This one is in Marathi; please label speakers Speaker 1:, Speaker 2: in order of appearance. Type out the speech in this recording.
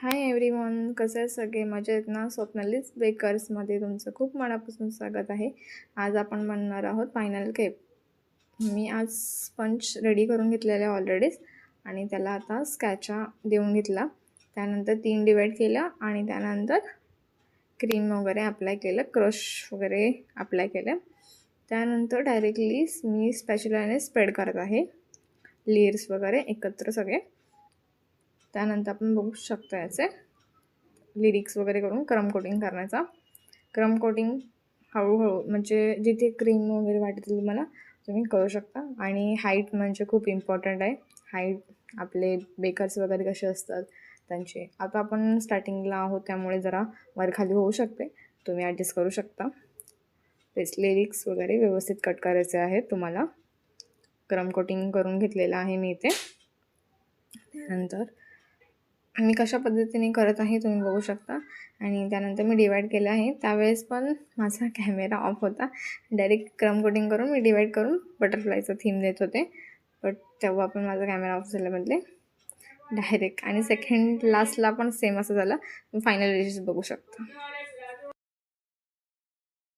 Speaker 1: हाय एव्हरीवन, कसं आहे सगळे मजेत ना? स्वप्नालीज बेकर्समध्ये तुमचं खूप मनापासून स्वागत आहे. आज आपण बनणार आहोत फायनल केक. मी आज स्पंज रेडी करून घेतलेला आहे ऑलरेडीच आणि त्याला आता स्कॅचा देऊन घेतला. त्यानंतर 3 डिवाईड केलं आणि त्यानंतर क्रीम वगैरे अप्लाय केलं, क्रश वगैरे अप्लाय केलं. त्यानंतर डायरेक्टली मी स्पॅच्युलाने स्प्रेड करत आहे, लेयर्स वगैरे एकत्र सगळे. त्यानंतर आपण बघू शकतो याचे लिरिक्स वगैरे करून क्रम कोटिंग करण्याचा. क्रम कोटिंग हळूहळू म्हणजे जिथे क्रीम वगैरे वाटेल तुम्हाला तुम्ही करू शकता. आणि हाईट म्हणजे खूप इम्पॉर्टंट आहे. हाईट आपले बेकर्स वगैरे कसे असतात त्यांचे, आता आपण स्टार्टिंगला आहोत त्यामुळे जरा वरखाली होऊ शकते, तुम्ही ॲडजस्ट करू शकता. तेच लिरिक्स वगैरे व्यवस्थित कट करायचे आहेत तुम्हाला. क्रम कोटिंग करून घेतलेलं आहे मी इथे. त्यानंतर मी कशा पद्धतीने करत आहे तुम्ही बघू शकता. आणि त्यानंतर मी डिवाईड केलं आहे. त्यावेळेस पण माझा कॅमेरा ऑफ होता. डायरेक्ट क्रम कोटिंग करून मी डिवाईड करून बटरफ्लायचं थीम देत होते, बट तेव्हा पण माझा कॅमेरा ऑफ झाल्यामधले डायरेक्ट. आणि सेकंड लास्टला पण सेम असं झालं. फायनल डिशेस बघू शकता.